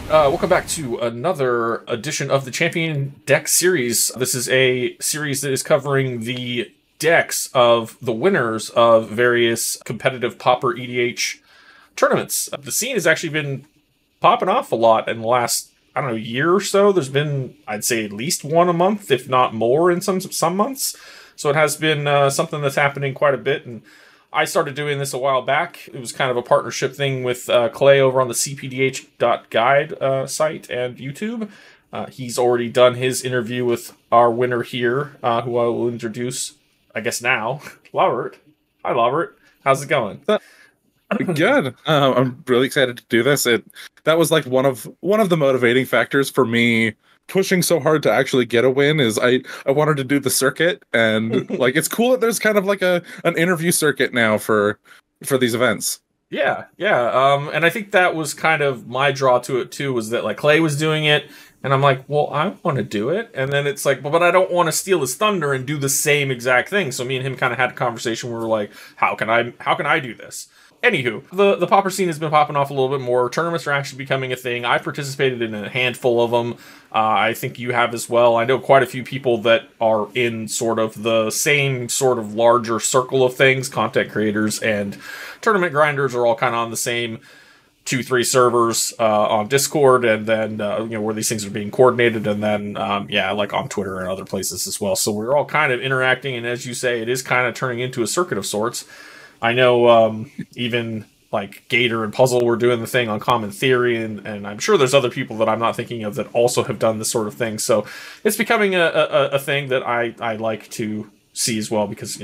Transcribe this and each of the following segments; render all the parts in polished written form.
Welcome back to another edition of the Champion Deck Series. This is a series that is covering the decks of the winners of various competitive Pauper EDH tournaments. The scene has actually been popping off a lot in the last, I don't know, year or so. There's been, I'd say, at least one a month, if not more in some months. So it has been something that's happening quite a bit, and I started doing this a while back. It was kind of a partnership thing with Clay over on the cPDH.guide site and YouTube. He's already done his interview with our winner here, who I will introduce, I guess now, Lobbert. Hi, Lobbert. How's it going? Good. I'm really excited to do this. That was like one of the motivating factors for me pushing so hard to actually get a win. Is I wanted to do the circuit, and like it's cool that there's kind of like an interview circuit now for these events. Yeah. And I think that was kind of my draw to it too, was that like Clay was doing it, and I'm like, well, I want to do it. And then it's like, but I don't want to steal his thunder and do the same exact thing. So me and him kind of had a conversation where we're like, how can I do this? Anywho, the Pauper scene has been popping off a little bit more. Tournaments are actually becoming a thing. I participated in a handful of them. I think you have as well. I know quite a few people that are in sort of the same sort of larger circle of things. Content creators and tournament grinders are all kind of on the same 2-3 servers on Discord, and then where these things are being coordinated, and then like on Twitter and other places as well. So we're all kind of interacting, and as you say, it is kind of turning into a circuit of sorts. I know even like Gator and Puzzle were doing the thing on Common Theory, and I'm sure there's other people that I'm not thinking of that also have done this sort of thing. So it's becoming a thing that I like to see as well, because,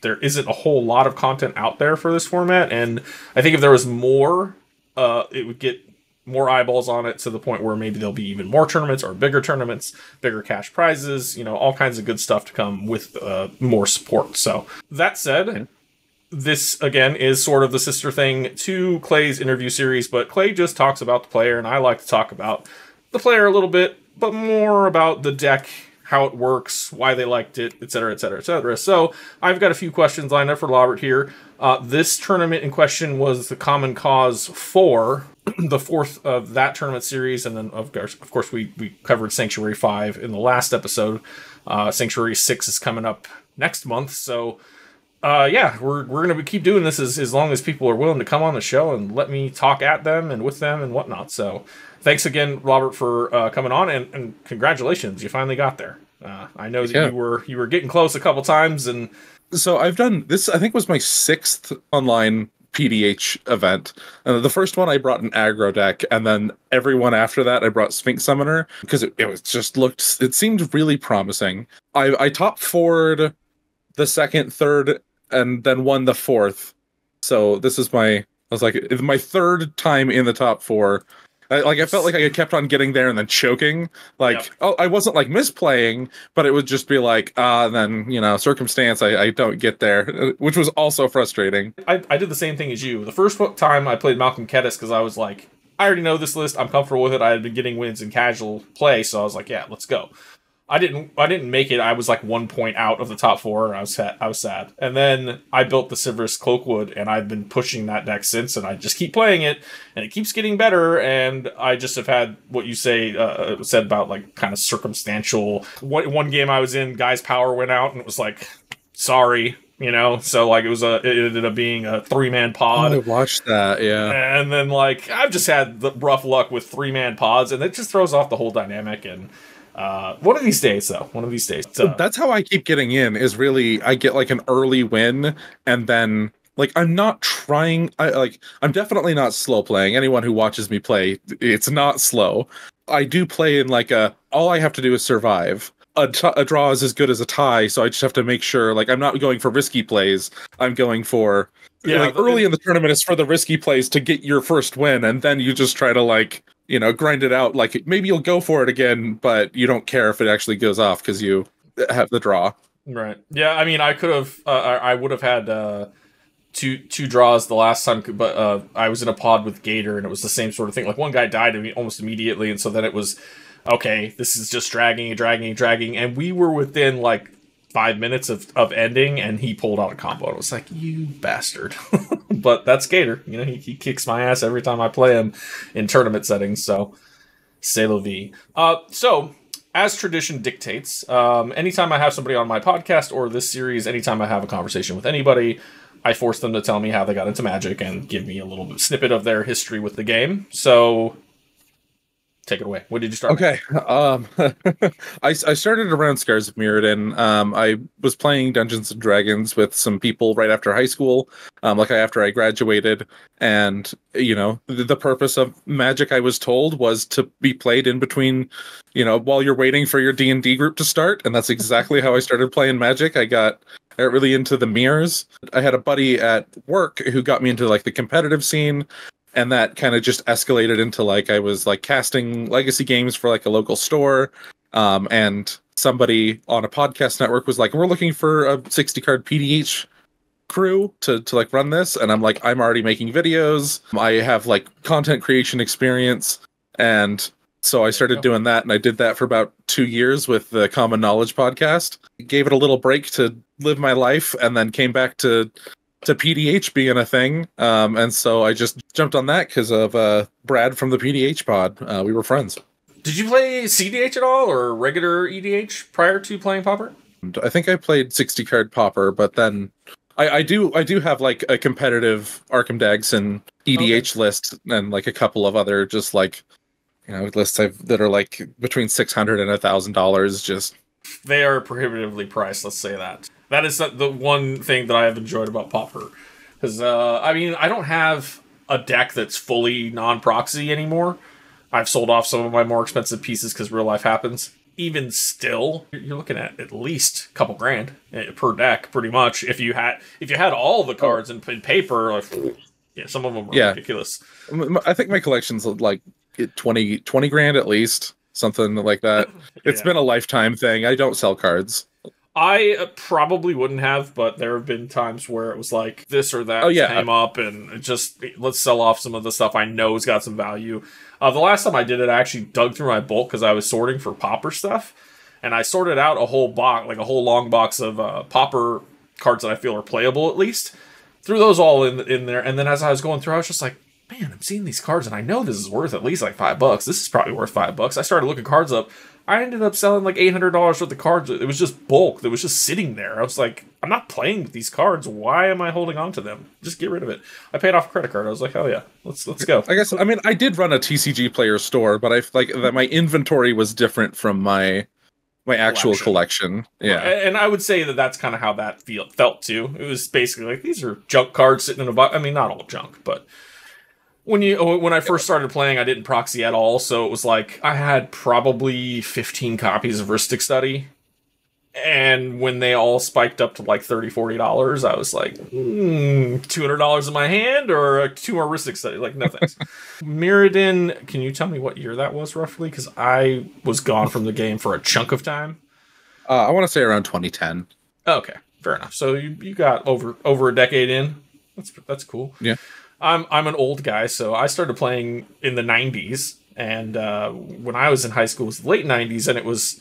there isn't a whole lot of content out there for this format, and I think if there was more, it would get more eyeballs on it to the point where maybe there'll be even more tournaments or bigger tournaments, bigger cash prizes, all kinds of good stuff to come with more support. So that said, this, again, is sort of the sister thing to Clay's interview series, but Clay just talks about the player, and I like to talk about the player a little bit, but more about the deck, how it works, why they liked it, etc., etc., etc. So I've got a few questions lined up for Lobbert here. This tournament in question was the Common Cause 4, the fourth of that tournament series, and then, of course, we covered Sanctuary 5 in the last episode. Sanctuary 6 is coming up next month, so we're going to keep doing this as long as people are willing to come on the show and let me talk at them and with them and whatnot. So thanks again, Lobbert, for coming on, and congratulations, you finally got there. I know that you were getting close a couple times, and so I've done this. I think was my 6th online PDH event. The first one I brought an aggro deck, and then every one after that I brought Sphinx Summoner, because it seemed really promising. I top forward the second, third, and then won the fourth. So this is my 3rd time in the top 4. I felt like I kept on getting there and then choking. I wasn't like misplaying, but it would just be like, then, circumstance, I don't get there, which was also frustrating. I did the same thing as you. The first time I played Malcolm Kedis, because I was like, I already know this list, I'm comfortable with it, I had been getting wins in casual play, so I was like, yeah, let's go. I didn't make it. I was like 1 point out of the top 4, and I was sad. And then I built the Sivirus Cloakwood, and I've been pushing that deck since, and I just keep playing it, and it keeps getting better, and I just have had what you said about like kind of circumstantial. One game I was in, Guy's power went out, and it was like, sorry. So like it ended up being a 3-man pod. I watched that, yeah. And then like I've just had the rough luck with 3-man pods, and it just throws off the whole dynamic. And one of these days, though. That's how I keep getting in, is really I get like an early win, and then like I'm not trying. I'm definitely not slow playing. Anyone who watches me play, it's not slow. I do play in like all I have to do is survive. A draw is as good as a tie, so I just have to make sure, like, I'm not going for risky plays. I'm going for early in the tournament is for the risky plays to get your first win, and then you just try to grind it out. Like, maybe you'll go for it again, but you don't care if it actually goes off because you have the draw. Right. Yeah. I mean, I could have. I would have had two draws the last time, but I was in a pod with Gator, and it was the same sort of thing. Like, one guy died almost immediately, and so then it was, okay, this is just dragging, and we were within like 5 minutes of ending, and he pulled out a combo. It was like, you bastard. But that's Gator. He kicks my ass every time I play him in tournament settings. So C'est la vie. So, as tradition dictates, anytime I have somebody on my podcast or this series, anytime I have a conversation with anybody, I force them to tell me how they got into Magic and give me a little snippet of their history with the game. So, take it away. When did you start? Okay. I started around Scars of Mirrodin. I was playing Dungeons and Dragons with some people right after high school, after I graduated. And, the purpose of Magic, I was told, was to be played in between, while you're waiting for your D&D group to start. And that's exactly how I started playing Magic. I got really into the mirrors. I had a buddy at work who got me into the competitive scene. And that kind of just escalated into I was casting legacy games for a local store. And somebody on a podcast network was like, we're looking for a 60 card PDH crew to run this. And I'm like, I'm already making videos. I have content creation experience. And so I started doing that. And I did that for about 2 years with the Common Knowledge podcast. Gave it a little break to live my life and then came back to PDH being a thing. And so I just jumped on that because of Brad from the PDH pod. We were friends. Did you play cDH at all or regular EDH prior to playing Pauper? I think I played 60 card Pauper, but then I do have a competitive Arkham Dags and EDH list and a couple of other just lists that are between $600 and $1,000. Just they are prohibitively priced. Let's say that. That is the one thing that I have enjoyed about Pauper. Because, I don't have a deck that's fully non-proxy anymore. I've sold off some of my more expensive pieces because real life happens. Even still, you're looking at least a couple grand per deck, pretty much. If you had all the cards in paper, some of them are ridiculous. I think my collection's 20 grand at least, something like that. It's been a lifetime thing. I don't sell cards. I probably wouldn't have, but there have been times where it was this or that came up, and just let's sell off some of the stuff I know has got some value. The last time I did it, I actually dug through my bulk because I was sorting for Pauper stuff, and I sorted out a whole box, a whole long box of Pauper cards that I feel are playable at least. Threw those all in there, and then as I was going through, I was just like, man, I'm seeing these cards, and I know this is worth at least $5. This is probably worth $5. I started looking cards up. I ended up selling $800 worth of cards. It was just bulk. That was just sitting there. I was like, I'm not playing with these cards. Why am I holding on to them? Just get rid of it. I paid off a credit card. I was like, hell yeah, let's go. I guess I did run a TCG Player store, but that my inventory was different from my actual collection. Yeah, and I would say that that's kind of how that felt too. It was basically these are junk cards sitting in a box. I mean, not all junk, but. When I first started playing, I didn't proxy at all, so it was I had probably 15 copies of Ristic Study, and when they all spiked up to $30, $40, I was like, $200 in my hand, or 2 more Ristic Study? No thanks. Mirrodin, can you tell me what year that was, roughly? Because I was gone from the game for a chunk of time. I want to say around 2010. Okay, fair enough. So you got over a decade in. That's cool. Yeah. I'm an old guy, so I started playing in the 90s, and when I was in high school, it was the late 90s, and it was,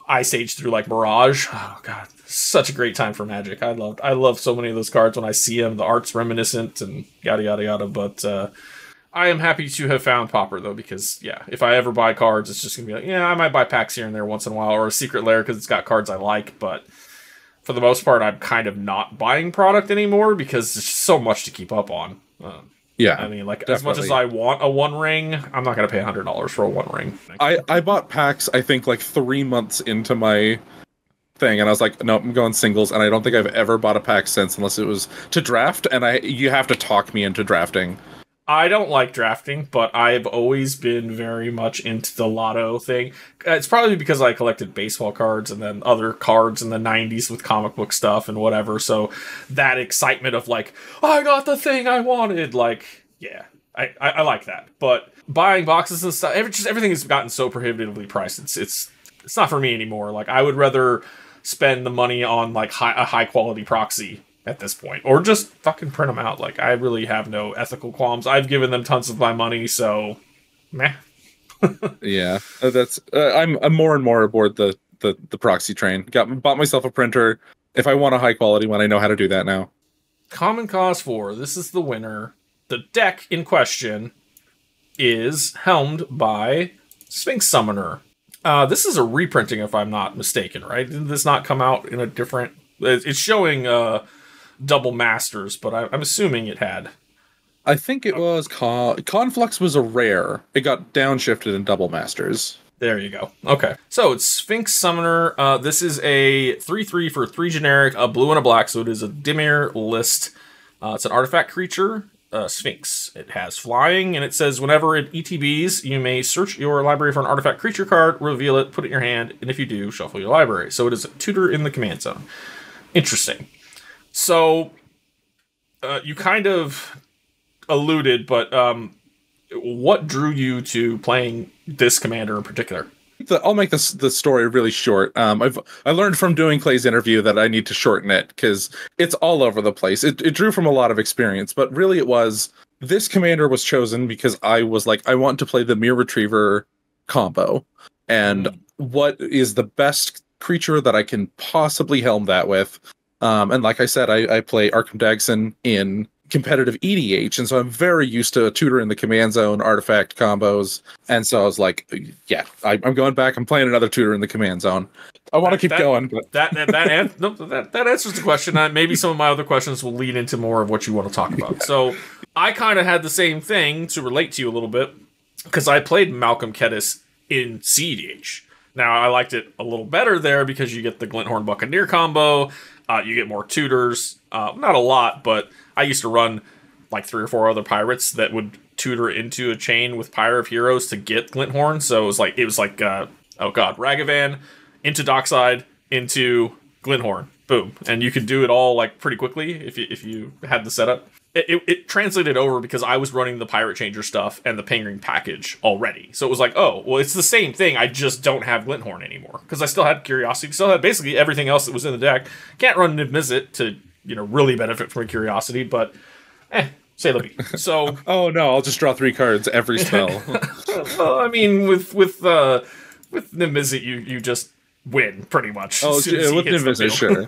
Ice Age through Mirage. Oh god, such a great time for Magic. I love so many of those cards when I see them. The art's reminiscent and yada yada yada. But I am happy to have found Pauper though, because if I ever buy cards, it's just gonna be I might buy packs here and there once in a while, or a Secret Lair because it's got cards I like, but. For the most part, I'm kind of not buying product anymore because there's so much to keep up on. I mean, definitely. As much as I want a One Ring, I'm not going to pay $100 for a One Ring. I bought packs, I think, 3 months into my thing, and I was like, no, I'm going singles, and I don't think I've ever bought a pack since, unless it was to draft, and you have to talk me into drafting. I don't like drafting, but I've always been very much into the lotto thing. It's probably because I collected baseball cards and then other cards in the 90s with comic book stuff and whatever. So that excitement of I got the thing I wanted. I like that. But buying boxes and stuff, everything has gotten so prohibitively priced. It's not for me anymore. I would rather spend the money on a high quality proxy at this point, or just fucking print them out. I really have no ethical qualms. I've given them tons of my money, so meh. Yeah, that's I'm more and more aboard the proxy train. Bought myself a printer. If I want a high quality one, I know how to do that now. Common Cause 4, this is the winner. The deck in question is helmed by Sphinx Summoner. This is a reprinting, if I'm not mistaken, right? Did this not come out in a different... It's showing double masters, but I'm assuming it had. I think it was... Conflux was a rare. It got downshifted in double masters. There you go. Okay. So it's Sphinx Summoner. This is a 3/3 for 3 generic, a blue and a black, so it is a Dimir list. It's an artifact creature, Sphinx. It has flying, and it says whenever it ETBs, you may search your library for an artifact creature card, reveal it, put it in your hand, and if you do, shuffle your library. So it is a tutor in the command zone. Interesting. So you kind of alluded, but what drew you to playing this commander in particular? I'll make the story really short. I learned from doing Clay's interview that I need to shorten it because it's all over the place. It drew from a lot of experience, but really it was this commander was chosen because I was like, I want to play the Mirror Retriever combo, and what is the best creature that I can possibly helm that with? And like I said, I play Arkham Dagson in competitive EDH, and so I'm very used to a tutor in the command zone artifact combos, and so I was like, yeah, I'm going back. I'm playing another tutor in the command zone. I want to keep going. But... That answers the question. Maybe some of my other questions will lead into more of what you want to talk about. So I kind of had the same thing to relate to you a little bit because I played Malcolm Kedis in cEDH. Now I liked it a little better there because you get the Glinthorn Buccaneer combo. You get more tutors. Not a lot, but I used to run like 3 or 4 other pirates that would tutor into a chain with Pyre of Heroes to get Glinthorn. So it was like Ragavan into Dockside into Glinthorn, boom, and you could do it all like pretty quickly if you had the setup. It translated over because I was running the Pirate Changer stuff and the Ping Ring package already. So it was like, oh, well, it's the same thing. I just don't have Glinthorn anymore because I still had Curiosity, still had basically everything else that was in the deck. Can't run Niv Mizzet to really benefit from a Curiosity, but say la vie. So oh no, I'll just draw 3 cards every spell. Well, I mean, with Niv Mizzet, you just win pretty much. Oh, with Niv Mizzet, sure.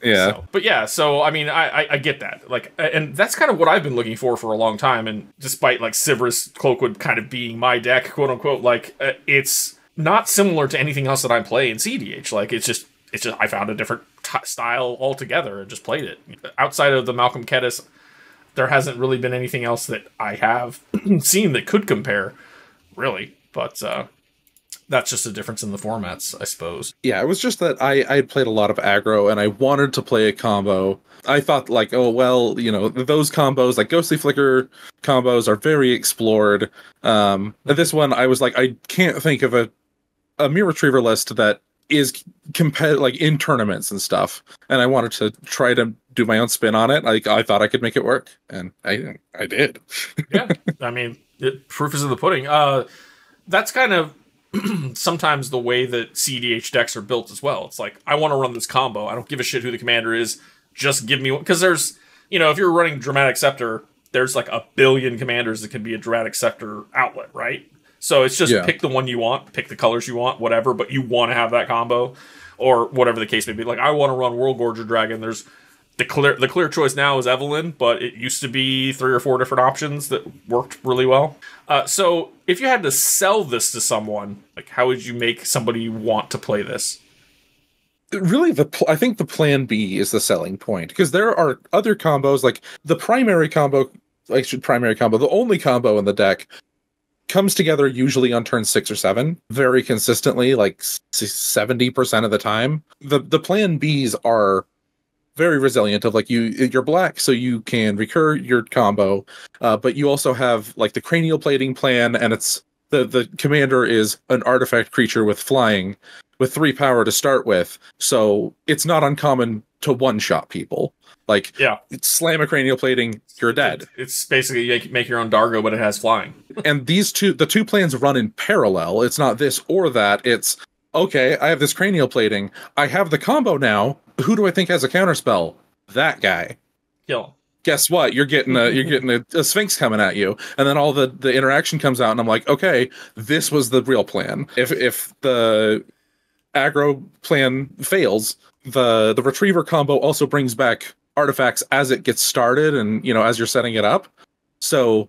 Yeah. So I mean, I get that. Like, and that's kind of what I've been looking for a long time. And despite like Sivris Cloakwood kind of being my deck, quote unquote, like it's not similar to anything else that I play in cEDH. Like it's just I found a different style altogether and just played it. Outside of the Malcolm Kedis, there hasn't really been anything else that I have seen that could compare, really. But that's just a difference in the formats, I suppose. Yeah, it was just that I had played a lot of aggro, and I wanted to play a combo. I thought, like, oh, well, those combos, like Ghostly Flicker combos, are very explored. This one, I was like, I can't think of a Mirror Retriever list that is like in tournaments and stuff, and I wanted to try to do my own spin on it. I thought I could make it work, and I did. Yeah, I mean, proof is in the pudding. That's kind of sometimes the way that cEDH decks are built as well. It's like, I want to run this combo. I don't give a shit who the commander is. Just give me one. Because there's, if you're running Dramatic Scepter, there's like a billion commanders that can be a Dramatic Scepter outlet, right? So it's just pick the one you want, pick the colors you want, whatever, but you want to have that combo, or whatever the case may be. Like, I want to run World Gorger Dragon. There's the clear choice now is Evelyn, but it used to be 3 or 4 different options that worked really well. So if you had to sell this to someone, like, how would you make somebody want to play this? Really, I think the plan B is the selling point, because there are other combos, like the primary combo, the only combo in the deck comes together usually on turn 6 or 7, very consistently, like 70% of the time. The plan Bs are very resilient of like you're black, so you can recur your combo, but you also have like the cranial plating plan, and it's the commander is an artifact creature with flying with 3 power to start with, so it's not uncommon to one-shot people. Like, it's slam a cranial plating, you're dead. It's basically you make your own Dargo, but it has flying. And the two plans run in parallel. It's not this or that. It's, okay, I have this cranial plating. I have the combo now. Who do I think has a counterspell? That guy. Kill. Guess what? You're getting a Sphinx coming at you, and then all the interaction comes out, and I'm like, okay, this was the real plan. If the aggro plan fails, the Retriever combo also brings back artifacts as it gets started, and as you're setting it up. So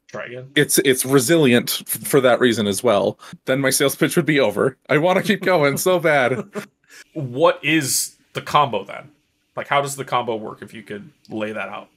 Try again. It's resilient for that reason as well. Then my sales pitch would be over. I want to keep going so bad. What is the combo then? Like, how does the combo work if you could lay that out?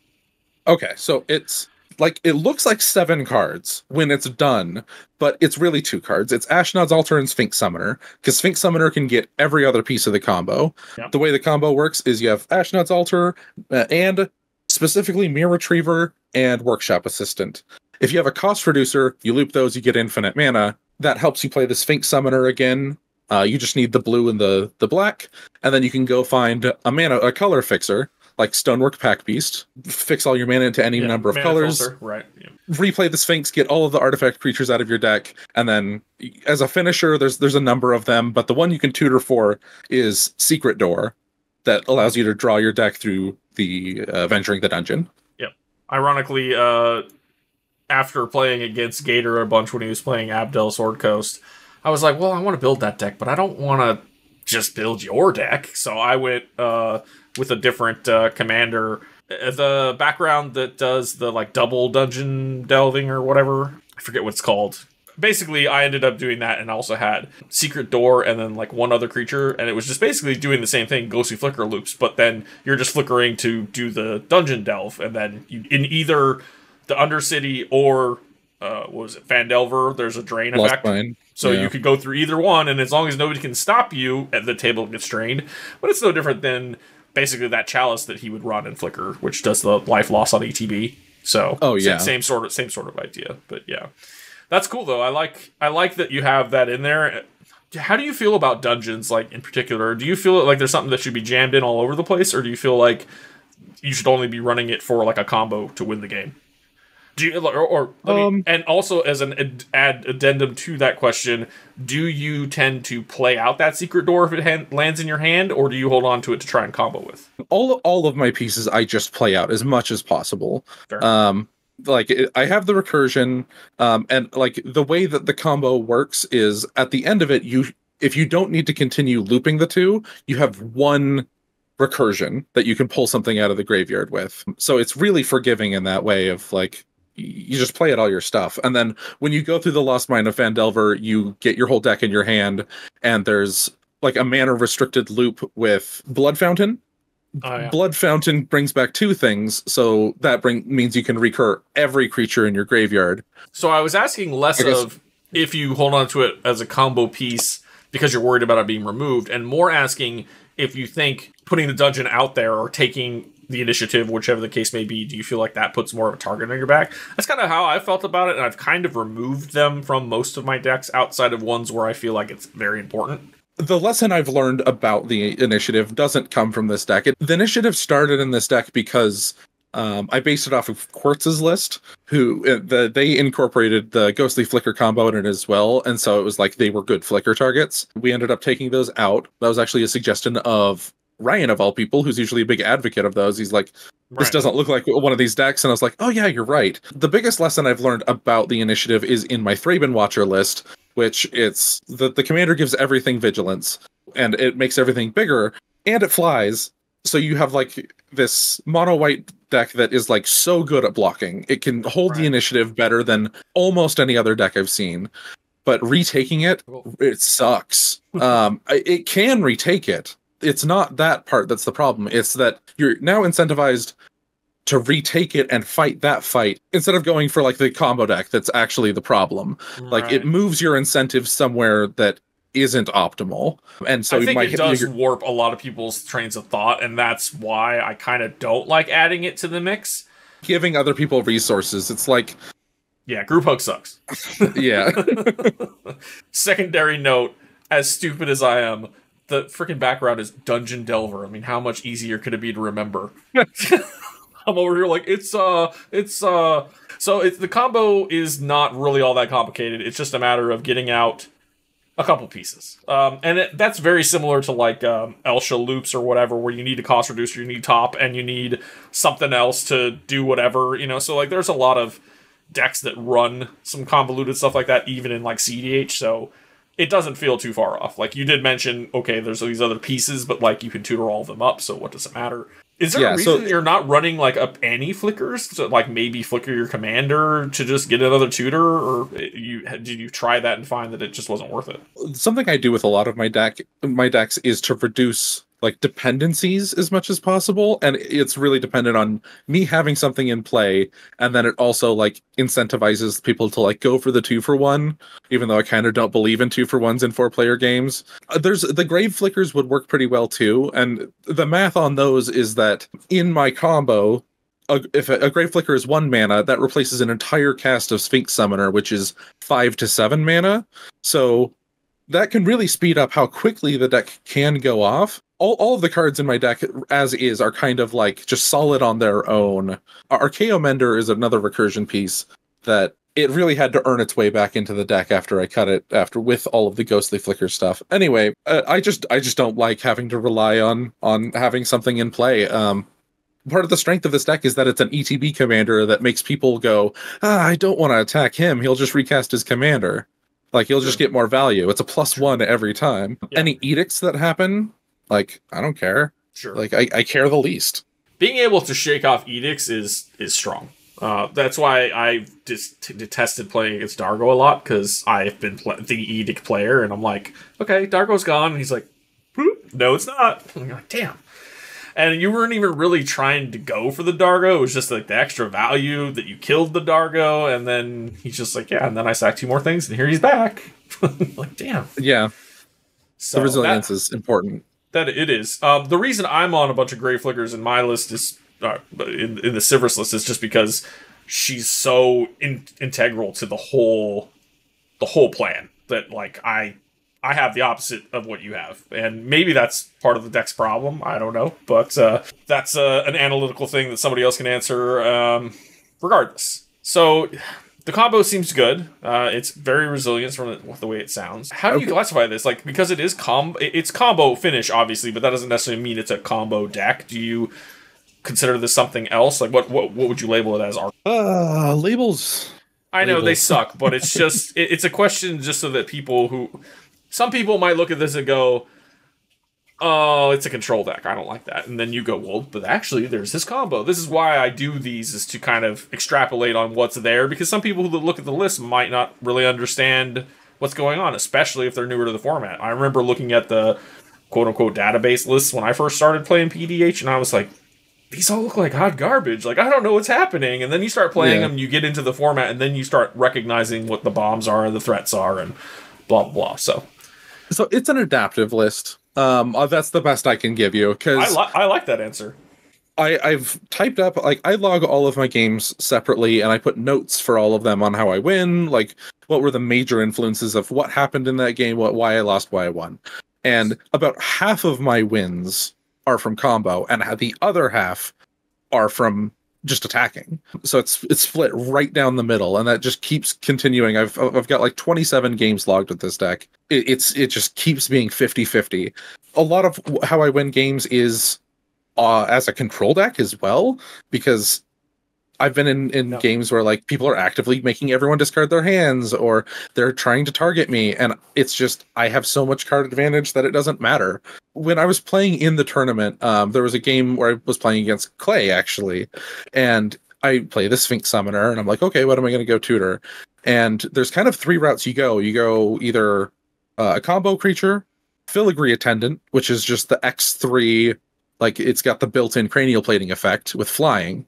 Okay, so it's like, it looks like 7 cards when it's done, but it's really 2 cards. It's Ashnod's Altar and Sphinx Summoner, because Sphinx Summoner can get every other piece of the combo. Yep. The way the combo works is you have Ashnod's Altar and specifically Mirror Retriever and Workshop Assistant. If you have a cost reducer, you loop those, you get infinite mana. That helps you play the Sphinx Summoner again. You just need the blue and the black, and then you can go find a color fixer, like Stonework Pack Beast, fix all your mana into any number of colors. Filter. Right. Yeah. Replay the Sphinx, get all of the artifact creatures out of your deck, and then as a finisher, there's a number of them, but the one you can tutor for is Secret Door, that allows you to draw your deck through the Venturing the Dungeon. Yep. Ironically, after playing against Gator a bunch when he was playing Abdel Sword Coast, I was like, well, I want to build that deck, but I don't want to just build your deck. So I went with a different commander. The background that does the like double dungeon delving or whatever. I forget what it's called. Basically, I ended up doing that and also had Secret Door and then like one other creature. And it was just basically doing the same thing, Ghostly Flicker loops. But then you're just flickering to do the dungeon delve. And then you, in either the Undercity or what was it, Fandelver, there's a drain effect. So you could go through either one, and as long as nobody can stop you, the table gets drained. But it's no different than basically that Chalice that he would run in Flicker, which does the life loss on ETB. So same sort of idea. But yeah, that's cool though. I like that you have that in there. How do you feel about dungeons, like in particular? Do you feel like there's something that should be jammed in all over the place, or do you feel like you should only be running it for like a combo to win the game? Do you, and also as an addendum to that question, do you tend to play out that Secret Door if it lands in your hand, or do you hold on to it to try and combo with? All of my pieces I just play out as much as possible. Fair. I have the recursion, and like the way that the combo works is at the end of it, if you don't need to continue looping the two, you have one recursion that you can pull something out of the graveyard with. So it's really forgiving in that way of like, you just play out all your stuff. And then when you go through the Lost Mine of Fandelver, you get your whole deck in your hand, and there's like a mana restricted loop with Blood Fountain. Oh, yeah. Blood Fountain brings back 2 things, so that means you can recur every creature in your graveyard. So I was asking less of if you hold on to it as a combo piece because you're worried about it being removed, and more asking if you think putting the dungeon out there or taking the initiative, whichever the case may be, do you feel like that puts more of a target on your back? That's kind of how I felt about it, and I've kind of removed them from most of my decks outside of ones where I feel like it's very important. The lesson I've learned about the initiative doesn't come from this deck. The initiative started in this deck because I based it off of Quartz's list, they incorporated the Ghostly Flicker combo in it as well, and so it was like they were good flicker targets. We ended up taking those out. That was actually a suggestion of Ryan, of all people, who's usually a big advocate of those. He's like, this doesn't look like one of these decks. And I was like, oh yeah, you're right. The biggest lesson I've learned about the initiative is in my Thraben Watcher list, which it's the commander gives everything vigilance, and it makes everything bigger, and it flies. So you have like this mono white deck that is like so good at blocking. It can hold the initiative better than almost any other deck I've seen. But retaking it sucks. It can retake it. It's not that part that's the problem. It's that you're now incentivized to retake it and fight that fight instead of going for like the combo deck that's actually the problem. Like it moves your incentive somewhere that isn't optimal. And so I think it does warp a lot of people's trains of thought, and that's why I kind of don't like adding it to the mix. Giving other people resources. It's like, yeah, group hug sucks. Yeah. Secondary note, as stupid as I am, the freaking background is Dungeon Delver. I mean, how much easier could it be to remember? I'm over here like, so the combo is not really all that complicated. It's just a matter of getting out a couple pieces. And that's very similar to like Elsha loops or whatever, where you need a cost reducer, you need top, and you need something else to do whatever, you know? So like there's a lot of decks that run some convoluted stuff like that, even in like cDH, so it doesn't feel too far off. Like you did mention, okay, there's these other pieces, but like you can tutor all of them up, so what does it matter? Is there a Yeah, so reason you're not running like up any flickers to like maybe flicker your commander to just get another tutor, or did you try that and find that it just wasn't worth it? something I do with a lot of my decks is to reduce like dependencies as much as possible, and it's really dependent on me having something in play, and then it also like incentivizes people to like go for the 2-for-1, even though I kind of don't believe in 2-for-1s in 4-player games. There's the grave flickers would work pretty well too, and the math on those is that in my combo, if a grave flicker is 1 mana, that replaces an entire cast of Sphinx Summoner, which is 5 to 7 mana. So that can really speed up how quickly the deck can go off. All of the cards in my deck, as is, are kind of like just solid on their own. Archaeo Mender is another recursion piece that it really had to earn its way back into the deck after I cut it, after with all of the ghostly flicker stuff. Anyway, I just don't like having to rely on having something in play. Part of the strength of this deck is that it's an ETB commander that makes people go, I don't want to attack him. He'll just recast his commander. Like, he'll just get more value. It's a +1 every time. Yeah. Any edicts that happen, like, I don't care. Sure. Like, I care the least. Being able to shake off edicts is strong. That's why I just detested playing against Dargo a lot, because I've been the edict player, and I'm like, okay, Dargo's gone. And he's like, no, it's not. And you're like, damn. And you weren't even really trying to go for the Dargo. It was just like the extra value that you killed the Dargo, and then he's just like, yeah, and then I sacked 2 more things, and here he's back. Like, damn. Yeah. So the resilience is important. That it is. The reason I'm on a bunch of Grey Flickers in my list is, in the Sivrus list, is just because she's so integral to the whole plan that, like, I have the opposite of what you have, and maybe that's part of the deck's problem. I don't know, but that's an analytical thing that somebody else can answer. Regardless, so the combo seems good. It's very resilient from the way it sounds. How do you classify this? Like, because it is it's combo finish, obviously, but that doesn't necessarily mean it's a combo deck. Do you consider this something else? Like, what would you label it as? Labels. I know they suck, but it's just it's a question just so that some people might look at this and go, oh, it's a control deck. I don't like that. And then you go, well, but actually, there's this combo. This is why I do these, is to kind of extrapolate on what's there, because some people who look at the list might not really understand what's going on, especially if they're newer to the format. I remember looking at the quote-unquote database lists when I first started playing PDH, and I was like, these all look like hot garbage. Like, I don't know what's happening. And then you start playing them, you get into the format, and then you start recognizing what the bombs are and the threats are and blah, blah, blah. So it's an adaptive list. That's the best I can give you, because I like that answer. I've typed up, like, I log all of my games separately, and I put notes for all of them on how I win, like what were the major influences of what happened in that game, why I lost, why I won. And about half of my wins are from combo, and the other half are from just attacking. So it's split right down the middle, and that just keeps continuing. I've got like 27 games logged with this deck. It just keeps being 50-50. A lot of how I win games is as a control deck as well, because I've been in games where, like, people are actively making everyone discard their hands, or they're trying to target me, and it's just, I have so much card advantage that it doesn't matter. When I was playing in the tournament, there was a game where I was playing against Clay, actually, and I play the Sphinx Summoner, and I'm like, okay, what am I going to go tutor? And there's kind of 3 routes you go. You go either a combo creature, Filigree Attendant, which is just the X3, like, it's got the built-in cranial plating effect with flying.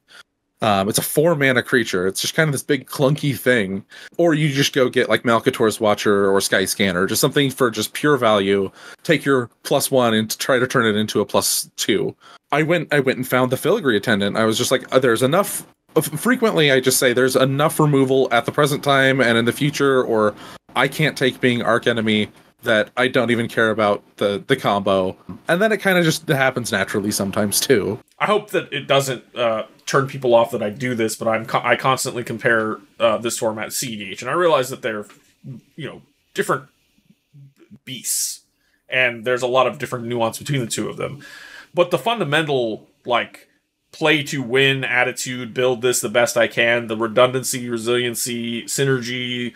It's a 4-mana creature. It's just kind of this big clunky thing. Or you just go get like Malcator's Watcher or Sky Scanner, just something for just pure value. Take your +1 and try to turn it into a +2. I went and found the Filigree Attendant. I was just like, there's enough. Frequently, I just say there's enough removal at the present time and in the future, or I can't take being Arc Enemy, that I don't even care about the combo. And then it kind of just happens naturally sometimes too. I hope that it doesn't turn people off that I do this, but I constantly compare this format to cPDH, and I realize that they're, different beasts, and there's a lot of different nuance between the two of them. But the fundamental, like, play to win attitude, build this the best I can, the redundancy, resiliency, synergy,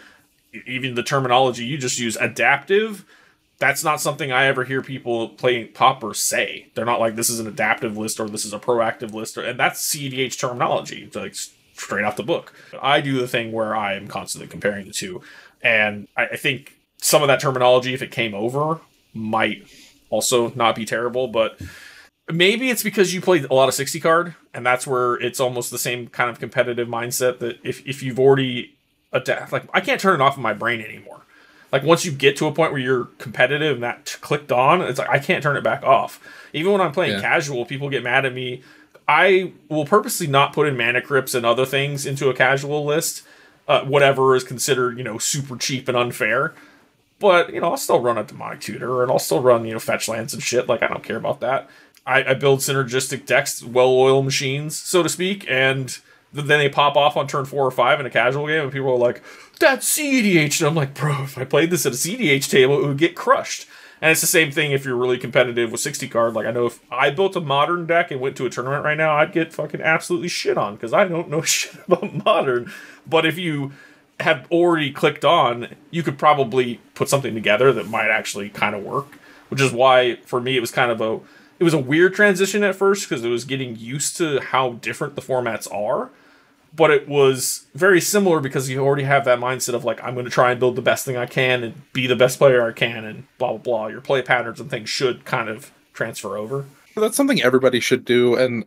even the terminology you just use, adaptive, that's not something I ever hear people playing poppers say. They're not like, this is an adaptive list or this is a proactive list, and that's cEDH terminology. It's like straight off the book. I do the thing where I am constantly comparing the two, and I think some of that terminology, if it came over, might also not be terrible, but maybe it's because you played a lot of 60 card, and that's where it's almost the same kind of competitive mindset that if you've already like, I can't turn it off in my brain anymore. Like, once you get to a point where you're competitive and that clicked on, it's like, I can't turn it back off. Even when I'm playing casual, people get mad at me. I will purposely not put in mana crypts and other things into a casual list, whatever is considered, super cheap and unfair. But, I'll still run a Demonic Tutor, and I'll still run, fetch lands and shit. Like, I don't care about that. I build synergistic decks, well-oiled machines, so to speak, and then they pop off on turn 4 or 5 in a casual game, and people are like, that's cEDH! And I'm like, bro, if I played this at a cEDH table, it would get crushed. And it's the same thing if you're really competitive with 60 card. Like, I know if I built a Modern deck and went to a tournament right now, I'd get fucking absolutely shit on, because I don't know shit about Modern. But if you have already clicked on, you could probably put something together that might actually kind of work. Which is why, for me, it was kind of a weird transition at first, because it was getting used to how different the formats are. But it was very similar because you already have that mindset of, like, I'm going to try and build the best thing I can and be the best player I can and blah, blah, blah. Your play patterns and things should kind of transfer over. That's something everybody should do. And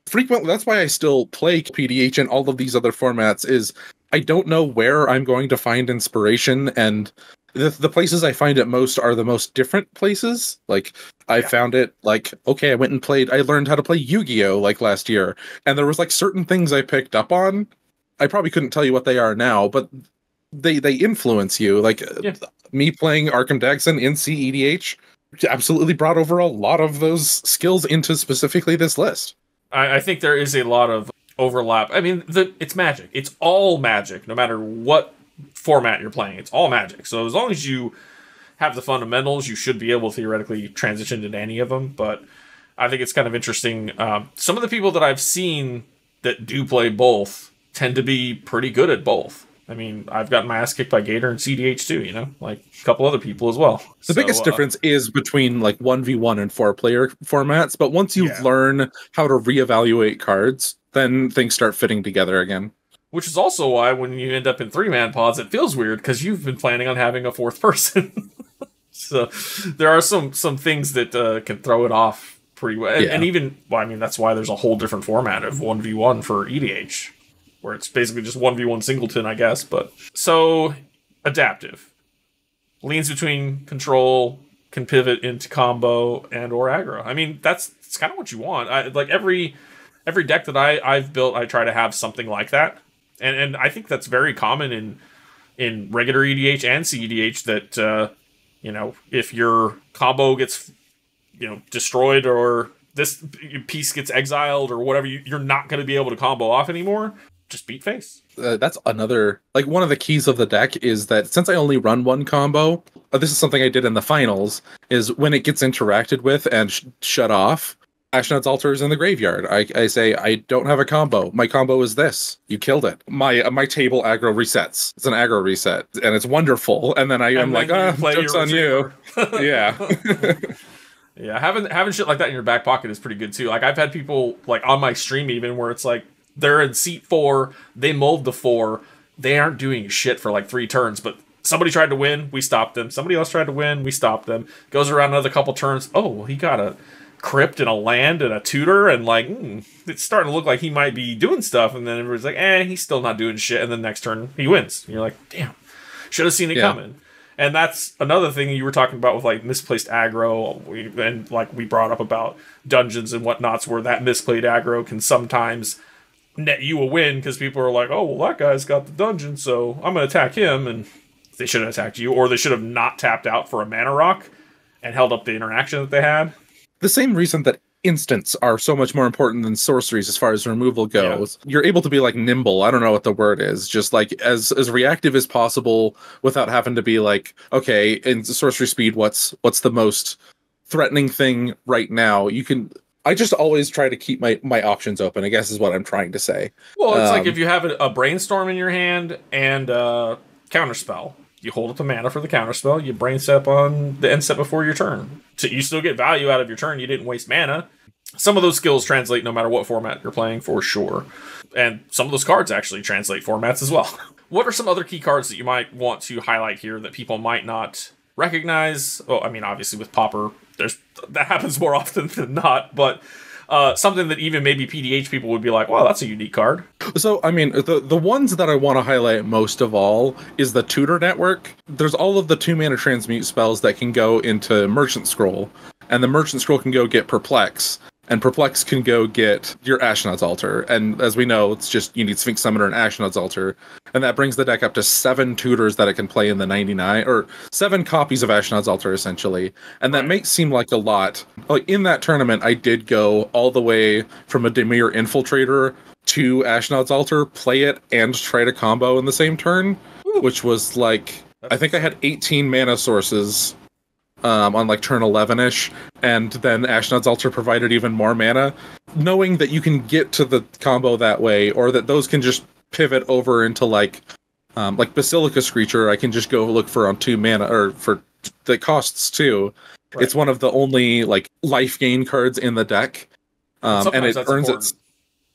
frequently, that's why I still play cPDH and all of these other formats, is I don't know where I'm going to find inspiration, and the places I find it most are the most different places. Like, I found it, like, okay, I learned how to play Yu-Gi-Oh! Like last year, and there was like certain things I picked up on. I probably couldn't tell you what they are now, but they influence you. Like, me playing Arkham Daxon in cEDH absolutely brought over a lot of those skills into specifically this list. I think there is a lot of overlap. I mean, it's Magic. It's all Magic, no matter what format you're playing. It's all Magic. So as long as you have the fundamentals, you should be able to theoretically transition into any of them. But I think it's kind of interesting. Some of the people that I've seen that do play both tend to be pretty good at both. I mean, I've gotten my ass kicked by Gator and cDH too, like a couple other people as well. The biggest difference is between like 1v1 and 4-player formats, but once you learn how to reevaluate cards, then things start fitting together again. Which is also why when you end up in 3-man pods, it feels weird because you've been planning on having a 4th person. So there are some things that can throw it off pretty well. And even, that's why there's a whole different format of 1v1 for EDH, where it's basically just 1v1 singleton, I guess. But so adaptive. Leans between control, can pivot into combo and or aggro. I mean, it's kind of what you want. Like every deck that I've built, I try to have something like that. And I think that's very common in regular EDH and cEDH that, if your combo gets, destroyed or this piece gets exiled or whatever, you're not going to be able to combo off anymore. Just beat face. That's another, like, one of the keys of the deck is that since I only run one combo, this is something I did in the finals, is when it gets interacted with and shut off, Ashnod's Altar is in the graveyard. I say, I don't have a combo. My combo is this. You killed it. My table aggro resets. It's an aggro reset, and it's wonderful. And then I'm like, joke's on you. Yeah. Yeah, having shit like that in your back pocket is pretty good, too. Like, I've had people, like, on my stream even, where it's like, they're in seat 4, they mulled the 4, they aren't doing shit for, like, 3 turns, but somebody tried to win, we stopped them. Somebody else tried to win, we stopped them. Goes around another couple turns, oh, well, he got a crypt and a land and a tutor, and like it's starting to look like he might be doing stuff, and then everybody's like, he's still not doing shit, and then next turn he wins, and you're like, damn, should have seen it coming. And that's another thing you were talking about with like misplaced aggro, and like we brought up about dungeons and whatnots, where that misplayed aggro can sometimes net you a win because people are like, oh, well, that guy's got the dungeon, so I'm gonna attack him, and they should have attacked you, or they should have not tapped out for a mana rock and held up the interaction that they had. The same reason that instants are so much more important than sorceries as far as removal goes. Yeah. You're able to be like nimble. I don't know what the word is. Just like as reactive as possible without having to be like, okay, in sorcery speed, what's the most threatening thing right now? I just always try to keep my options open, I guess is what I'm trying to say. Well, it's like if you have a brainstorm in your hand and a counterspell, you hold up the mana for the counterspell, you brain step on the end step before your turn. So you still get value out of your turn, you didn't waste mana. Some of those skills translate no matter what format you're playing, for sure. And some of those cards actually translate formats as well. What are some other key cards that you might want to highlight here that people might not recognize? Oh, I mean, obviously with Pauper, that happens more often than not, but something that even maybe PDH people would be like, wow, that's a unique card. So, I mean, the ones that I want to highlight most of all is the Tutor Network. There's all of the 2-mana transmute spells that can go into Merchant Scroll, and the Merchant Scroll can go get Perplex, and Perplex can go get your Ashnod's Altar. And as we know, it's just you need Sphinx Summoner and Ashnod's Altar, and that brings the deck up to 7 tutors that it can play in the 99, or 7 copies of Ashnod's Altar, essentially. And that may seem like a lot. Like, in that tournament, I did go all the way from a Dimir Infiltrator to Ashnod's Altar, play it, and try to combo in the same turn, which was like, I think I had 18 mana sources on like turn 11-ish, and then Ashnod's Altar provided even more mana. Knowing that you can get to the combo that way, or that those can just pivot over into like Basilica Screecher, I can just go look for on 2 mana, or for the costs too. Right. It's one of the only like life gain cards in the deck, and it earns its.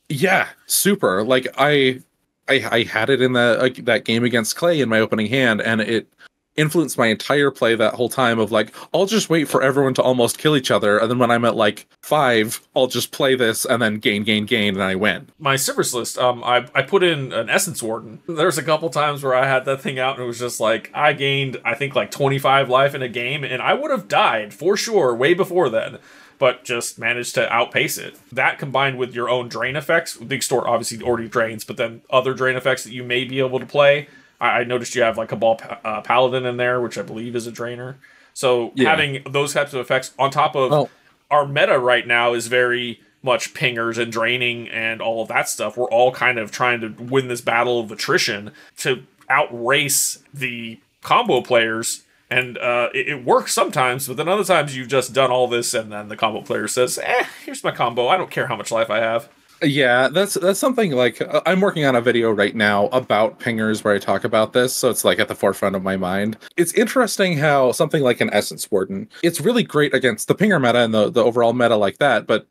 Yeah, super. Like I had it in that game against Clay in my opening hand, and it influenced my entire play that whole time of like, I'll just wait for everyone to almost kill each other, and then when I'm at like 5, I'll just play this and then gain, and I win. My Silvers list, I put in an Essence Warden. There's a couple times where I had that thing out and it was just like, I gained, I think, like 25 life in a game, and I would have died for sure way before then, but just managed to outpace it. That combined with your own drain effects, the Extort obviously already drains, but then other drain effects that you may be able to play. I noticed you have like Cabal Paladin in there, which I believe is a drainer. So having those types of effects on top of our meta right now is very much pingers and draining and all of that stuff. We're all kind of trying to win this battle of attrition to outrace the combo players. And it works sometimes, but then other times you've just done all this and then the combo player says, here's my combo. I don't care how much life I have. Yeah, that's something like I'm working on a video right now about pingers where I talk about this, so it's like at the forefront of my mind. It's interesting how something like an Essence Warden, it's really great against the pinger meta and the overall meta like that, but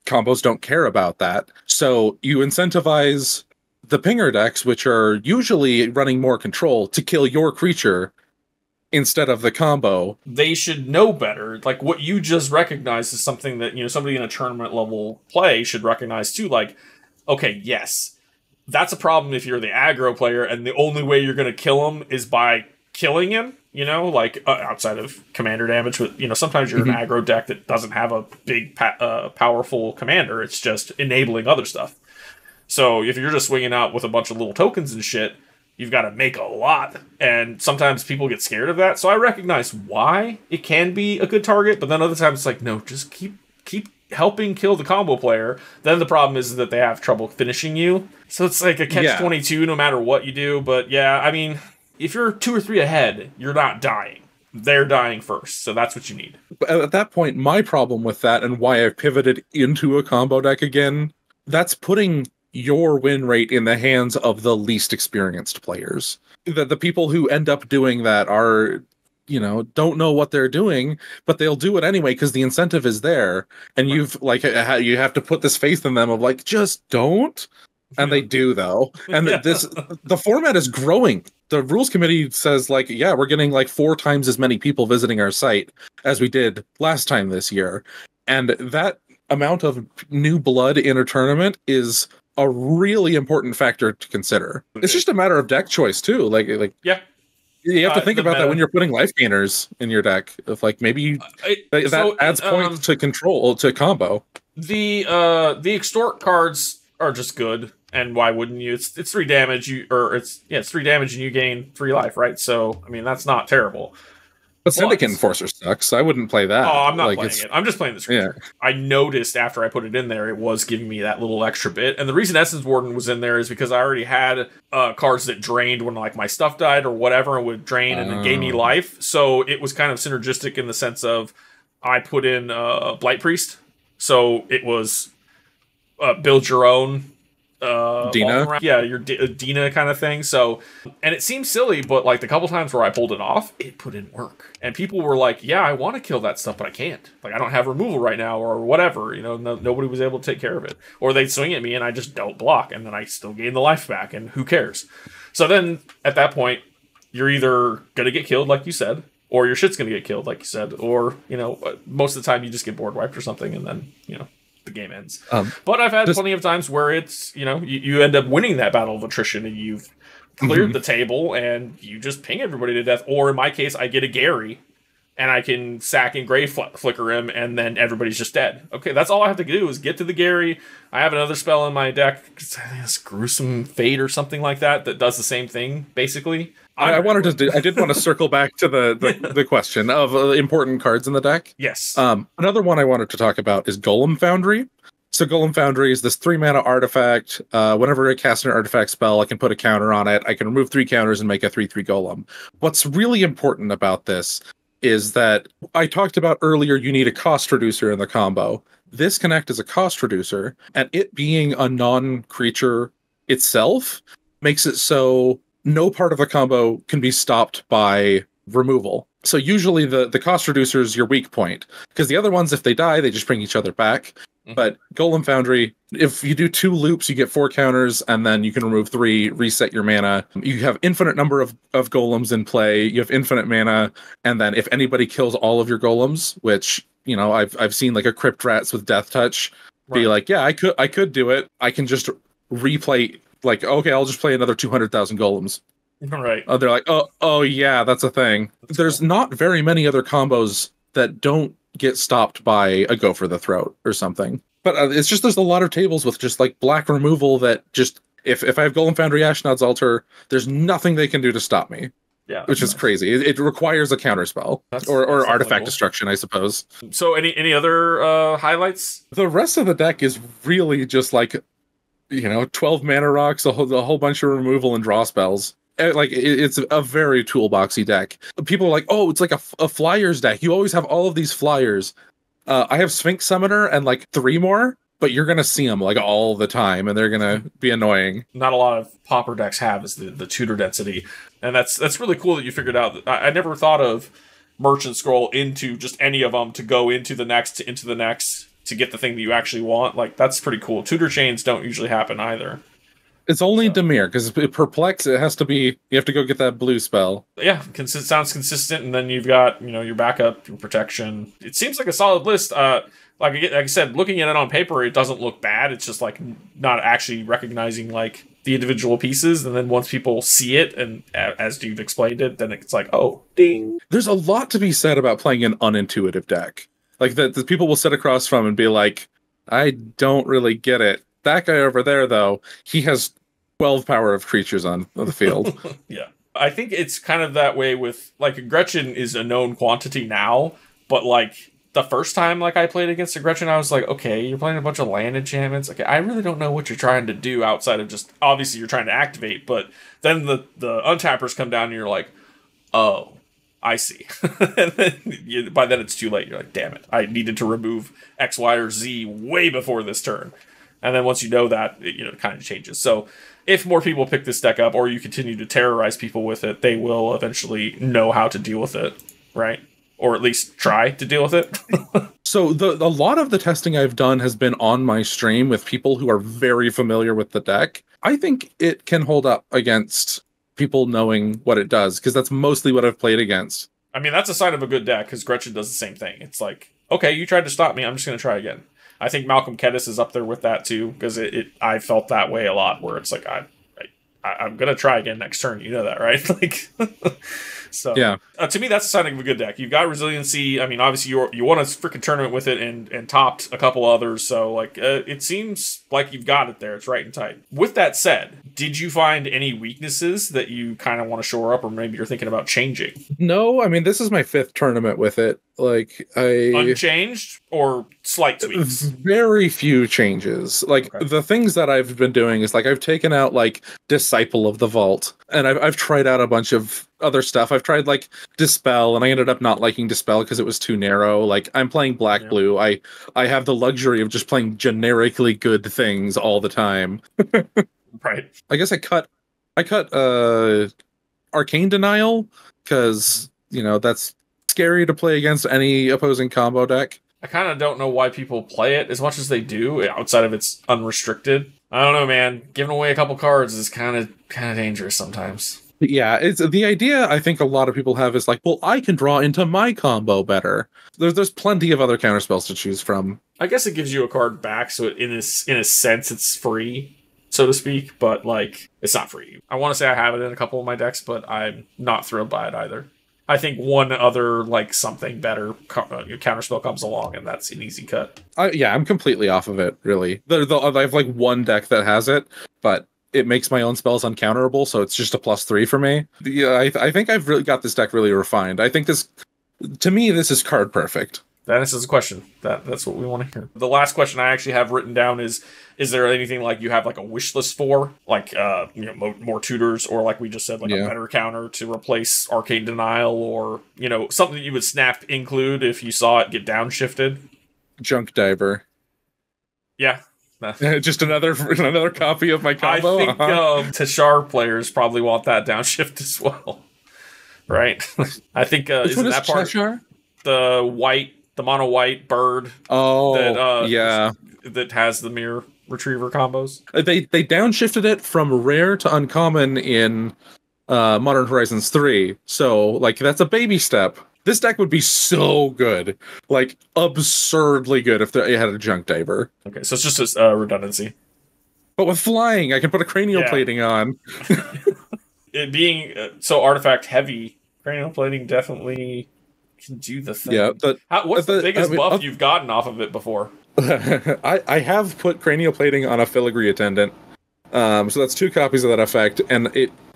combos don't care about that. So you incentivize the pinger decks, which are usually running more control, to kill your creature instead of the combo. They should know better. Like, what you just recognized is something that, somebody in a tournament level play should recognize too. Like, okay, yes, that's a problem if you're the aggro player and the only way you're going to kill him is by killing him, like outside of commander damage. But, sometimes you're an aggro deck that doesn't have a big, powerful commander. It's just enabling other stuff. So if you're just swinging out with a bunch of little tokens and shit, you've got to make a lot, and sometimes people get scared of that. So I recognize why it can be a good target, but then other times it's like, no, just keep helping kill the combo player. Then the problem is that they have trouble finishing you. So it's like a catch-22 no matter what you do. But yeah, I mean, if you're 2 or 3 ahead, you're not dying. They're dying first, so that's what you need. At that point, my problem with that and why I've pivoted into a combo deck again, that's putting your win rate in the hands of the least experienced players. The people who end up doing that are, don't know what they're doing, but they'll do it anyway because the incentive is there. And you've like, you have to put this faith in them of like, just don't. And they do though. And the format is growing. The rules committee says like, yeah, we're getting like 4 times as many people visiting our site as we did last time this year. And that amount of new blood in a tournament is a really important factor to consider. It's just a matter of deck choice too. Like yeah, you have to think about that when you're putting life gainers in your deck. If like maybe that adds points to control to combo. The extort cards are just good, and why wouldn't you? It's 3 damage. It's 3 damage and you gain 3 life, right? So I mean that's not terrible. But Syndicate Enforcer sucks. I wouldn't play that. Oh, I'm not playing it. I'm just playing the screen. Yeah. I noticed after I put it in there, it was giving me that little extra bit. And the reason Essence Warden was in there is because I already had cards that drained when like my stuff died or whatever, and would drain and it gave me life. So it was kind of synergistic in the sense of I put in Blight Priest. So it was build your own Dina? around. Yeah, your Dina kind of thing. So, and it seems silly, but like the couple times where I pulled it off, it put in work. And people were like, yeah, I want to kill that stuff, but I can't. Like, I don't have removal right now or whatever. You know, nobody was able to take care of it. Or they'd swing at me and I just don't block. And then I still gain the life back. And who cares? So then at that point, you're either going to get killed, like you said, or your shit's going to get killed, like you said. Or, you know, most of the time you just get board wiped or something. And then, you know, the game ends. But I've had plenty of times where it's, you know, you end up winning that battle of attrition and you've cleared the table and you just ping everybody to death. Or in my case, I get a Gary and I can sack and Grave Flicker him and then everybody's just dead. Okay, that's all I have to do is get to the Gary. I have another spell in my deck. I think it's Gruesome Fate or something like that does the same thing, basically. I did want to circle back to the question of important cards in the deck. Yes. Another one I wanted to talk about is Golem Foundry. So Golem Foundry is this 3-mana artifact. Whenever I cast an artifact spell, I can put a counter on it. I can remove 3 counters and make a 3/3 golem. What's really important about this is that I talked about earlier, you need a cost reducer in the combo. This can act as a cost reducer, and it being a non-creature itself makes it so no part of the combo can be stopped by removal. So usually the cost reducer is your weak point, because the other ones, if they die, they just bring each other back. But Golem Foundry, if you do 2 loops, you get 4 counters, and then you can remove 3, reset your mana. You have infinite number of golems in play. You have infinite mana, and then if anybody kills all of your golems, which, you know, I've seen like a Crypt Rats with Death Touch be like, yeah, I could do it. I can just replay, like, okay, I'll just play another 200,000 golems. Right. They're like, oh yeah, that's a thing. There's not very many other combos that don't get stopped by a Go for the Throat or something. But it's just there's a lot of tables with just like black removal that just if I have Golem Foundry Ashnod's Altar, there's nothing they can do to stop me. Yeah, which is crazy. It requires a counterspell or artifact destruction, I suppose. So any other highlights? The rest of the deck is really just like, you know, 12 mana rocks, a whole bunch of removal and draw spells. Like it's a very toolboxy deck. People are like, oh, it's like a flyers deck. You always have all of these flyers. I have Sphinx Summoner and like 3 more, but you're gonna see them like all the time, and they're gonna be annoying. Not a lot of pauper decks have is the tutor density, and that's really cool that you figured out. I never thought of Merchant Scroll into just any of them to go into the next to get the thing that you actually want. Like that's pretty cool. Tutor chains don't usually happen either. It's only Dimir, because Perplex, it has to be, you have to go get that blue spell. Yeah, sounds consistent, and then you've got, you know, your backup, your protection. It seems like a solid list. Like I said, looking at it on paper, it doesn't look bad. It's just like not actually recognizing like the individual pieces, and then once people see it, and as you've explained it, then it's like, oh, ding. There's a lot to be said about playing an unintuitive deck. Like the people will sit across from and be like, I don't really get it. That guy over there, though, he has 12 power of creatures on the field. Yeah. I think it's kind of that way with, like, Gretchen is a known quantity now, but, like, the first time, like, I played against a Gretchen, I was like, okay, you're playing a bunch of land enchantments. Okay, I really don't know what you're trying to do outside of just, obviously you're trying to activate, but then the untappers come down and you're like, oh, I see. And then by then it's too late. You're like, damn it, I needed to remove X, Y, or Z way before this turn. And then once you know that, it kind of changes. So if more people pick this deck up, or you continue to terrorize people with it, they will eventually know how to deal with it, right? Or at least try to deal with it. So a lot of the testing I've done has been on my stream with people who are very familiar with the deck. I think it can hold up against people knowing what it does, because that's mostly what I've played against. I mean, that's a sign of a good deck, because Gretchen does the same thing. It's like, okay, you tried to stop me, I'm just going to try again. I think Malcolm Kedis is up there with that too, because I felt that way a lot, where it's like I'm gonna try again next turn. You know that, right? Like, so yeah. To me, that's a sign of a good deck. You've got resiliency. I mean, obviously you won a freaking tournament with it and topped a couple others. So like, it seems like you've got it there. It's right and tight. With that said, Did you find any weaknesses that you kind of want to shore up, or maybe you're thinking about changing? No, I mean, this is my 5th tournament with it. Like, Unchanged or slight tweaks? Very few changes. Like, Okay. the things that I've been doing is, like, I've taken out, like, Disciple of the Vault, and I've tried out a bunch of other stuff. I've tried, like, Dispel, and I ended up not liking Dispel because it was too narrow. Like, I'm playing Black-Blue. I have the luxury of just playing generically good things all the time. Right. I guess I cut Arcane Denial because, you know, that's scary to play against any opposing combo deck. I kind of don't know why people play it as much as they do outside of its unrestricted. I don't know, man. Giving away a couple cards is kind of dangerous sometimes. Yeah, it's the idea I think a lot of people have is like, well, I can draw into my combo better. There's plenty of other counterspells to choose from. I guess it gives you a card back, so in a sense it's free, so to speak, but like it's not free. I want to say I have it in a couple of my decks, but I'm not thrilled by it either. I think one other like something better counterspell comes along, and that's an easy cut. Yeah, I'm completely off of it. Really, I have like one deck that has it, but it makes my own spells uncounterable, so it's just a +3 for me. Yeah, I think I've really got this deck really refined. I think to me, this is card perfect. That answers the question. That's what we want to hear. The last question I actually have written down is there anything like you have like a wish list for? Like, more tutors, or like we just said, like a better counter to replace Arcane Denial, or, something that you would snap include if you saw it get downshifted? Junk Diver. Yeah. Just another copy of my combo. I think Tashar players probably want that downshift as well. Right? I think isn't that part Cheshire? The mono white bird. Oh, that has the mirror retriever combos. They downshifted it from rare to uncommon in Modern Horizons 3. So like that's a baby step. This deck would be so good, like absurdly good if it had a Junk Diver. Okay, so it's just a redundancy. But with flying, I can put a cranial plating on. It being so artifact heavy, cranial plating definitely can do the thing. Yeah, but what's the biggest buff you've gotten off of it before? I have put cranial plating on a filigree attendant. So that's 2 copies of that effect, and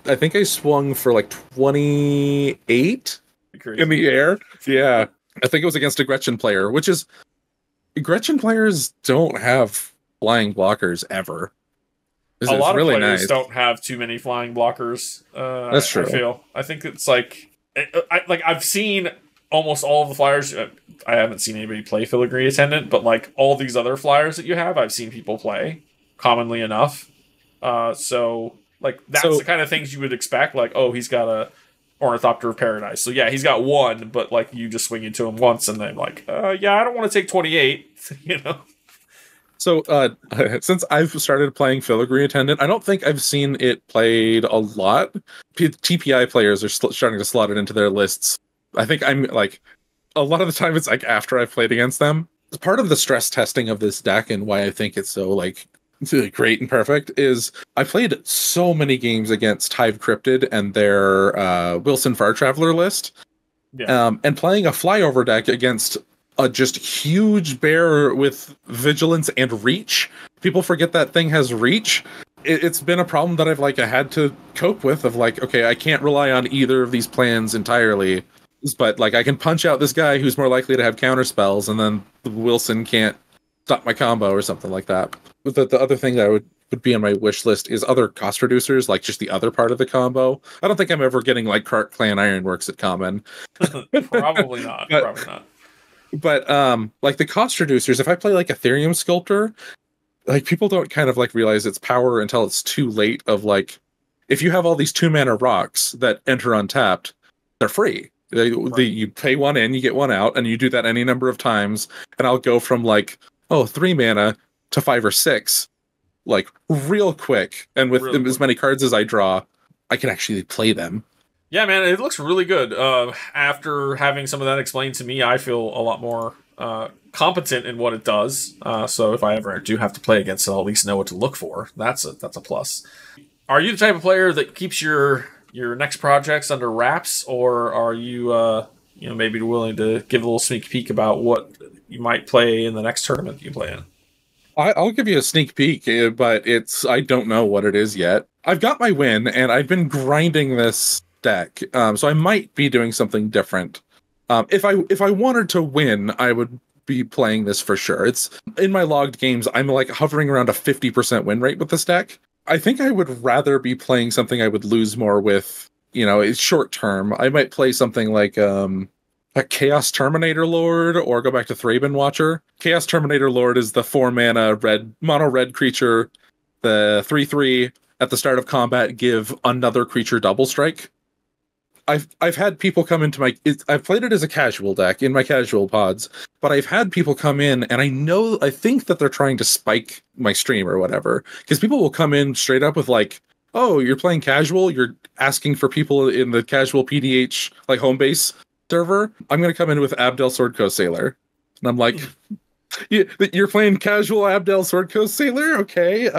I think I swung for like 28 in the air. Yeah. I think it was against a Gretchen player, which is Gretchen players don't have flying blockers ever. A lot of players don't have too many flying blockers. That's true. I think it's like I've seen almost all of the flyers. I haven't seen anybody play Filigree Attendant, but like all these other flyers that you have, I've seen people play commonly enough. So like that's the kind of things you would expect. Like, oh, he's got a Ornithopter of Paradise. So yeah, he's got 1, but like you just swing into him once, and then like, yeah, I don't want to take 28. So since I've started playing Filigree Attendant, I don't think I've seen it played a lot. TPI players are starting to slot it into their lists. I think I'm like, a lot of the time it's like after I've played against them. Part of the stress testing of this deck and why I think it's so like great and perfect is I played so many games against Hive Cryptid and their Wilson Far Traveler list. Yeah. And playing a flyover deck against a just huge bear with vigilance and reach. People forget that thing has reach. It's been a problem that I've like had to cope with of like, okay, I can't rely on either of these plans entirely. But like I can punch out this guy who's more likely to have counter spells, and then Wilson can't stop my combo or something like that. But the other thing that would be on my wish list is other cost reducers, like just the other part of the combo. I don't think I'm ever getting like Kark Clan Ironworks at common. Probably not. Probably not. But like the cost reducers, if I play like Ethereum Sculptor, like people don't kind of like realize its power until it's too late. Of like, if you have all these 2-mana rocks that enter untapped, they're free. You pay 1 in, you get 1 out, and you do that any number of times. And I'll go from like 3 mana to 5 or 6, like real quick. And with as many cards as I draw, I can actually play them. Yeah, man, it looks really good. After having some of that explained to me, I feel a lot more competent in what it does. So if I ever do have to play against it, I'll at least know what to look for. That's a plus. Are you the type of player that keeps your next projects under wraps, or are you maybe willing to give a little sneak peek about what you might play in the next tournament you play in? I'll give you a sneak peek, but I don't know what it is yet. I've got my win, and I've been grinding this deck, so I might be doing something different. If I wanted to win, I would be playing this for sure. It's in my logged games, I'm like hovering around a 50% win rate with this deck. I think I would rather be playing something I would lose more with, it's short term. I might play something like a Chaos Terminator Lord or go back to Thraben Watcher. Chaos Terminator Lord is the 4-mana mono red creature, the 3/3 at the start of combat give another creature double strike. I've had people come into I've played it as a casual deck in my casual pods, but I've had people come in and I think that they're trying to spike my stream or whatever, because people will come in straight up with like, oh, you're playing casual, you're asking for people in the casual PDH like home base server. I'm going to come in with Abdel Sword Coast Sailor. And I'm like, you're playing casual Abdel Sword Coast Sailor? Okay.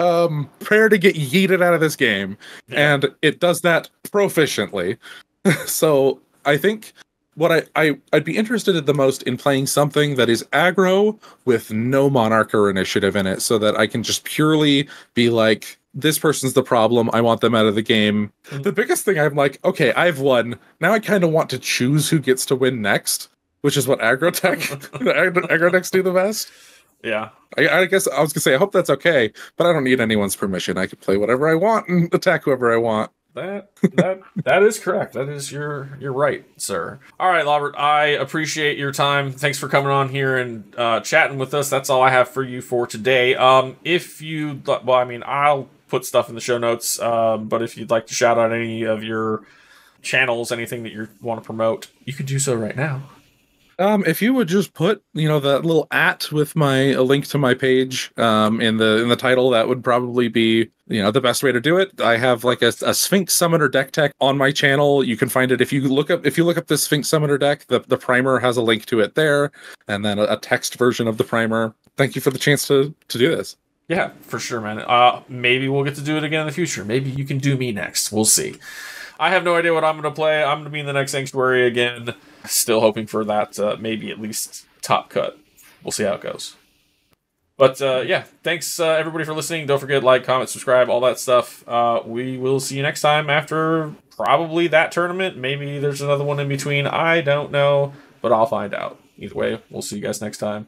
Prepare to get yeeted out of this game. Yeah. And it does that proficiently. So I think what I'd be interested in the most in playing something that is aggro with no Monarch or Initiative in it, so that I can just purely be like, this person's the problem, I want them out of the game. Mm-hmm. The biggest thing, I'm like, okay, I've won. Now I kind of want to choose who gets to win next, which is what aggro decks do the best. Yeah. I guess I was going to say, I hope that's okay, but I don't need anyone's permission. I can play whatever I want and attack whoever I want. That is correct. That is you're right, sir. All right, Lobbert, I appreciate your time. Thanks for coming on here and chatting with us. That's all I have for you for today. If you, well, I mean, I'll put stuff in the show notes. But if you'd like to shout out any of your channels, anything that you want to promote, you can do so right now. If you would just put, that little @ with a link to my page in the title, that would probably be, the best way to do it. I have like a Sphinx Summoner deck tech on my channel. You can find it if you look up this Sphinx Summoner deck. The primer has a link to it there, and then a text version of the primer. Thank you for the chance to do this. Yeah, for sure, man. Maybe we'll get to do it again in the future. Maybe you can do me next. We'll see. I have no idea what I'm going to play. I'm going to be in the next Sanctuary again. Still hoping for that, maybe at least top cut. We'll see how it goes. But yeah, thanks everybody for listening. Don't forget, like, comment, subscribe, all that stuff. We will see you next time after probably that tournament. Maybe there's another one in between. I don't know, but I'll find out. Either way, we'll see you guys next time.